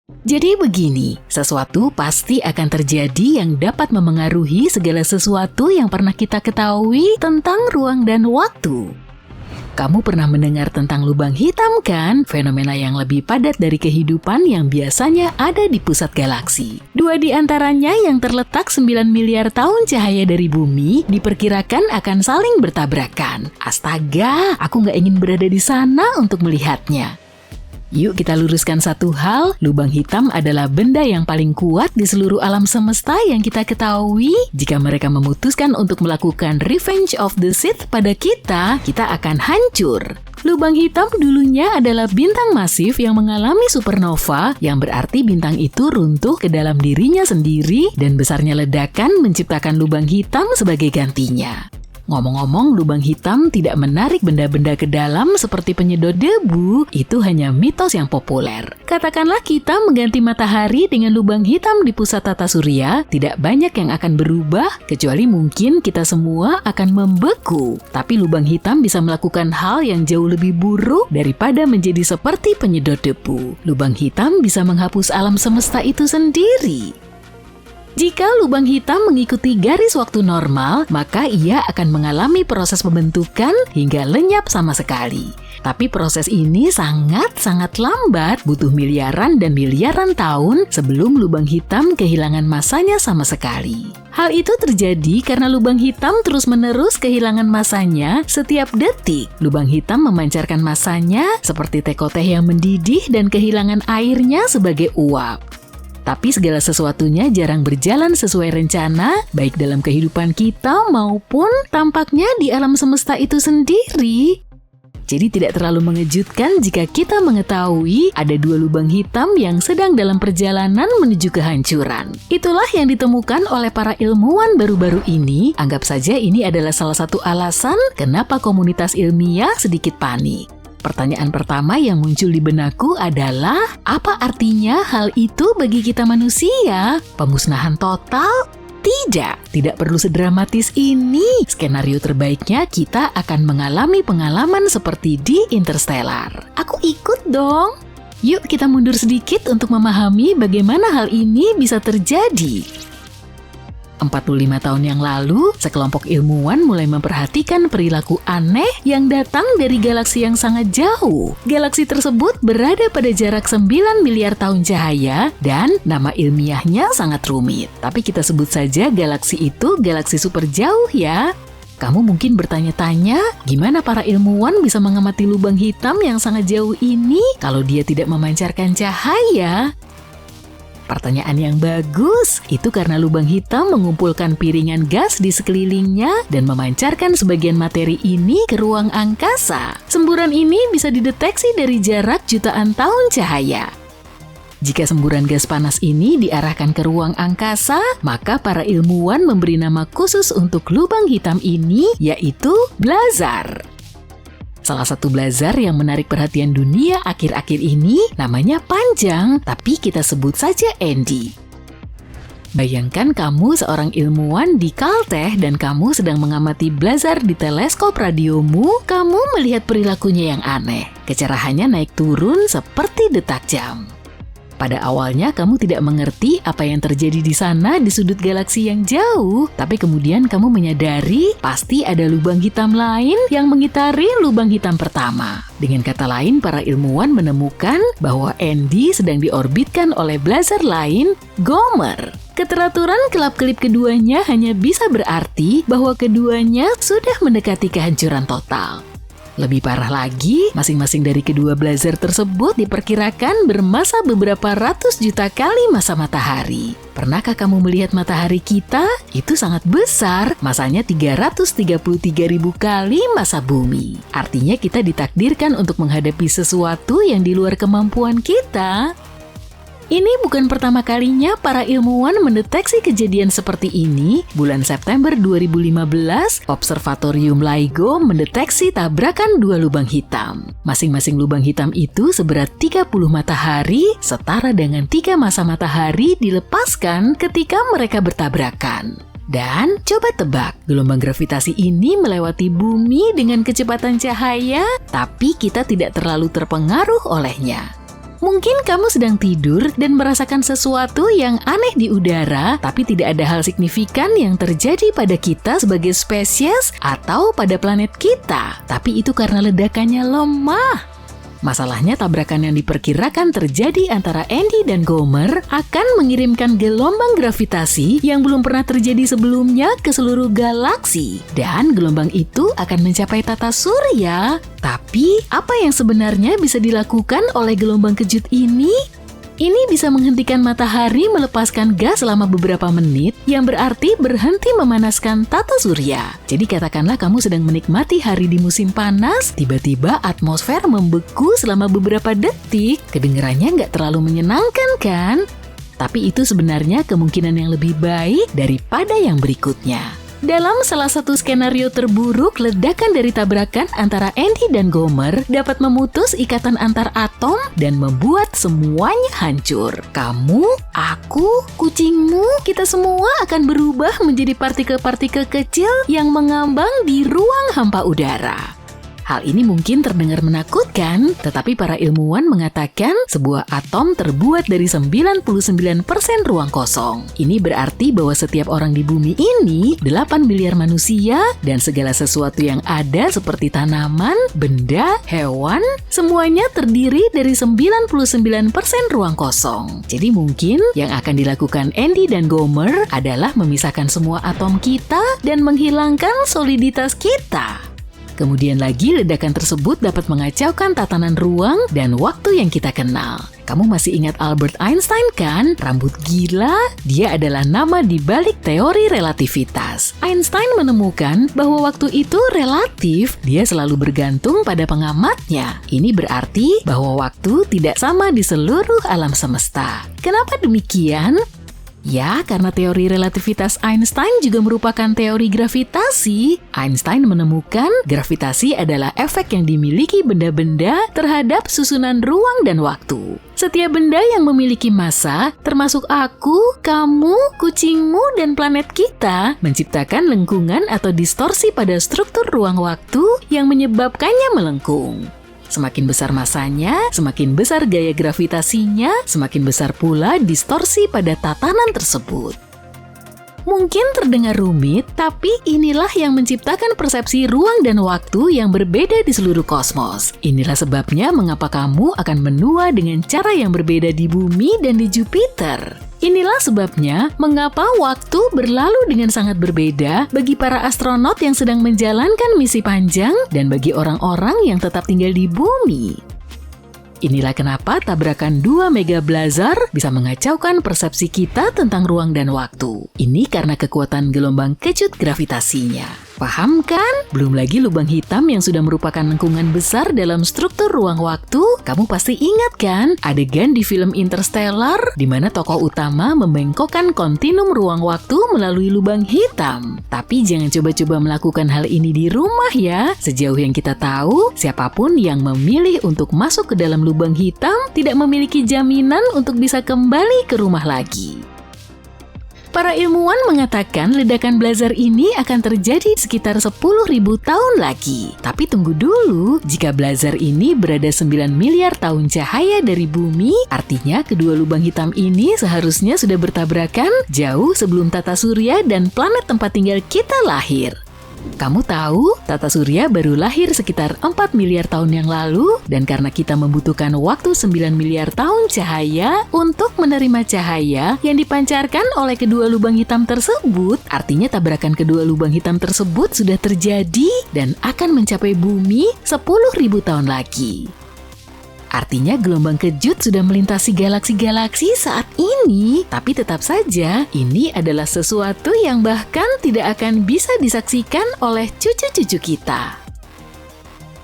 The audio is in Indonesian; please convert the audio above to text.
Jadi begini, sesuatu pasti akan terjadi yang dapat memengaruhi segala sesuatu yang pernah kita ketahui tentang ruang dan waktu. Kamu pernah mendengar tentang lubang hitam kan? Fenomena yang lebih padat dari kehidupan yang biasanya ada di pusat galaksi. 2 di antaranya yang terletak 9 miliar tahun cahaya dari bumi diperkirakan akan saling bertabrakan. Astaga, aku nggak ingin berada di sana untuk melihatnya. Yuk kita luruskan satu hal, lubang hitam adalah benda yang paling kuat di seluruh alam semesta yang kita ketahui. Jika mereka memutuskan untuk melakukan Revenge of the Sith pada kita akan hancur. Lubang hitam dulunya adalah bintang masif yang mengalami supernova, yang berarti bintang itu runtuh ke dalam dirinya sendiri dan besarnya ledakan menciptakan lubang hitam sebagai gantinya. Ngomong-ngomong, lubang hitam tidak menarik benda-benda ke dalam seperti penyedot debu, itu hanya mitos yang populer. Katakanlah kita mengganti matahari dengan lubang hitam di pusat tata surya, tidak banyak yang akan berubah, kecuali mungkin kita semua akan membeku. Tapi lubang hitam bisa melakukan hal yang jauh lebih buruk daripada menjadi seperti penyedot debu. Lubang hitam bisa menghapus alam semesta itu sendiri. Jika lubang hitam mengikuti garis waktu normal, maka ia akan mengalami proses pembentukan hingga lenyap sama sekali. Tapi proses ini sangat-sangat lambat, butuh miliaran dan miliaran tahun sebelum lubang hitam kehilangan masanya sama sekali. Hal itu terjadi karena lubang hitam terus-menerus kehilangan masanya setiap detik. Lubang hitam memancarkan masanya seperti tekoteh yang mendidih dan kehilangan airnya sebagai uap. Tapi segala sesuatunya jarang berjalan sesuai rencana, baik dalam kehidupan kita maupun tampaknya di alam semesta itu sendiri. Jadi tidak terlalu mengejutkan jika kita mengetahui ada 2 lubang hitam yang sedang dalam perjalanan menuju kehancuran. Itulah yang ditemukan oleh para ilmuwan baru-baru ini. Anggap saja ini adalah salah satu alasan kenapa komunitas ilmiah sedikit panik. Pertanyaan pertama yang muncul di benakku adalah, apa artinya hal itu bagi kita manusia? Pemusnahan total? Tidak perlu sedramatis ini. Skenario terbaiknya kita akan mengalami pengalaman seperti di Interstellar. Aku ikut dong. Yuk kita mundur sedikit untuk memahami bagaimana hal ini bisa terjadi. 45 tahun yang lalu, sekelompok ilmuwan mulai memperhatikan perilaku aneh yang datang dari galaksi yang sangat jauh. Galaksi tersebut berada pada jarak 9 miliar tahun cahaya dan nama ilmiahnya sangat rumit. Tapi kita sebut saja galaksi itu galaksi super jauh ya. Kamu mungkin bertanya-tanya, gimana para ilmuwan bisa mengamati lubang hitam yang sangat jauh ini kalau dia tidak memancarkan cahaya? Pertanyaan yang bagus, itu karena lubang hitam mengumpulkan piringan gas di sekelilingnya dan memancarkan sebagian materi ini ke ruang angkasa. Semburan ini bisa dideteksi dari jarak jutaan tahun cahaya. Jika semburan gas panas ini diarahkan ke ruang angkasa, maka para ilmuwan memberi nama khusus untuk lubang hitam ini, yaitu blazar. Salah satu blazar yang menarik perhatian dunia akhir-akhir ini namanya panjang, tapi kita sebut saja Andy. Bayangkan kamu seorang ilmuwan di Caltech dan kamu sedang mengamati blazar di teleskop radiomu, kamu melihat perilakunya yang aneh. Kecerahannya naik turun seperti detak jam. Pada awalnya kamu tidak mengerti apa yang terjadi di sana di sudut galaksi yang jauh, tapi kemudian kamu menyadari pasti ada lubang hitam lain yang mengitari lubang hitam pertama. Dengan kata lain, para ilmuwan menemukan bahwa Andy sedang diorbitkan oleh blazar lain, Gomer. Keteraturan kelap-kelip keduanya hanya bisa berarti bahwa keduanya sudah mendekati kehancuran total. Lebih parah lagi, masing-masing dari kedua blazar tersebut diperkirakan bermasa beberapa ratus juta kali masa matahari. Pernahkah kamu melihat matahari kita? Itu sangat besar, masanya 333.000 kali masa bumi. Artinya kita ditakdirkan untuk menghadapi sesuatu yang di luar kemampuan kita. Ini bukan pertama kalinya para ilmuwan mendeteksi kejadian seperti ini. Bulan September 2015, Observatorium LIGO mendeteksi tabrakan 2 lubang hitam. Masing-masing lubang hitam itu seberat 30 matahari, setara dengan 3 masa matahari dilepaskan ketika mereka bertabrakan. Dan coba tebak, gelombang gravitasi ini melewati bumi dengan kecepatan cahaya, tapi kita tidak terlalu terpengaruh olehnya. Mungkin kamu sedang tidur dan merasakan sesuatu yang aneh di udara, tapi tidak ada hal signifikan yang terjadi pada kita sebagai spesies atau pada planet kita. Tapi itu karena ledakannya lemah. Masalahnya tabrakan yang diperkirakan terjadi antara Andy dan Gomer akan mengirimkan gelombang gravitasi yang belum pernah terjadi sebelumnya ke seluruh galaksi. Dan gelombang itu akan mencapai tata surya. Tapi, apa yang sebenarnya bisa dilakukan oleh gelombang kejut ini? Ini bisa menghentikan matahari melepaskan gas selama beberapa menit, yang berarti berhenti memanaskan tata surya. Jadi katakanlah kamu sedang menikmati hari di musim panas, tiba-tiba atmosfer membeku selama beberapa detik. Kedengarannya nggak terlalu menyenangkan kan? Tapi itu sebenarnya kemungkinan yang lebih baik daripada yang berikutnya. Dalam salah satu skenario terburuk, ledakan dari tabrakan antara Andy dan Gomer dapat memutus ikatan antar atom dan membuat semuanya hancur. Kamu, aku, kucingmu, kita semua akan berubah menjadi partikel-partikel kecil yang mengambang di ruang hampa udara. Hal ini mungkin terdengar menakutkan, tetapi para ilmuwan mengatakan sebuah atom terbuat dari 99% ruang kosong. Ini berarti bahwa setiap orang di bumi ini, 8 miliar manusia, dan segala sesuatu yang ada seperti tanaman, benda, hewan, semuanya terdiri dari 99% ruang kosong. Jadi mungkin yang akan dilakukan Andy dan Gomer adalah memisahkan semua atom kita dan menghilangkan soliditas kita. Kemudian lagi, ledakan tersebut dapat mengacaukan tatanan ruang dan waktu yang kita kenal. Kamu masih ingat Albert Einstein kan? Rambut gila, dia adalah nama di balik teori relativitas. Einstein menemukan bahwa waktu itu relatif, dia selalu bergantung pada pengamatnya. Ini berarti bahwa waktu tidak sama di seluruh alam semesta. Kenapa demikian? Ya, karena teori relativitas Einstein juga merupakan teori gravitasi. Einstein menemukan gravitasi adalah efek yang dimiliki benda-benda terhadap susunan ruang dan waktu. Setiap benda yang memiliki massa, termasuk aku, kamu, kucingmu, dan planet kita, menciptakan lengkungan atau distorsi pada struktur ruang waktu yang menyebabkannya melengkung. Semakin besar masanya, semakin besar gaya gravitasinya, semakin besar pula distorsi pada tatanan tersebut. Mungkin terdengar rumit, tapi inilah yang menciptakan persepsi ruang dan waktu yang berbeda di seluruh kosmos. Inilah sebabnya mengapa kamu akan menua dengan cara yang berbeda di bumi dan di Jupiter. Inilah sebabnya mengapa waktu berlalu dengan sangat berbeda bagi para astronot yang sedang menjalankan misi panjang dan bagi orang-orang yang tetap tinggal di bumi. Inilah kenapa tabrakan 2 mega blazar bisa mengacaukan persepsi kita tentang ruang dan waktu. Ini karena kekuatan gelombang kejut gravitasinya. Paham kan? Belum lagi lubang hitam yang sudah merupakan lengkungan besar dalam struktur ruang waktu. Kamu pasti ingat kan adegan di film Interstellar di mana tokoh utama membengkokkan kontinum ruang waktu melalui lubang hitam. Tapi jangan coba-coba melakukan hal ini di rumah ya. Sejauh yang kita tahu, siapapun yang memilih untuk masuk ke dalam lubang hitam tidak memiliki jaminan untuk bisa kembali ke rumah lagi. Para ilmuwan mengatakan ledakan blazar ini akan terjadi sekitar 10.000 tahun lagi. Tapi tunggu dulu, jika blazar ini berada 9 miliar tahun cahaya dari bumi, artinya kedua lubang hitam ini seharusnya sudah bertabrakan jauh sebelum tata surya dan planet tempat tinggal kita lahir. Kamu tahu, tata surya baru lahir sekitar 4 miliar tahun yang lalu, dan karena kita membutuhkan waktu 9 miliar tahun cahaya untuk menerima cahaya yang dipancarkan oleh kedua lubang hitam tersebut, artinya tabrakan kedua lubang hitam tersebut sudah terjadi dan akan mencapai bumi 10.000 tahun lagi. Artinya gelombang kejut sudah melintasi galaksi-galaksi saat ini, tapi tetap saja ini adalah sesuatu yang bahkan tidak akan bisa disaksikan oleh cucu-cucu kita.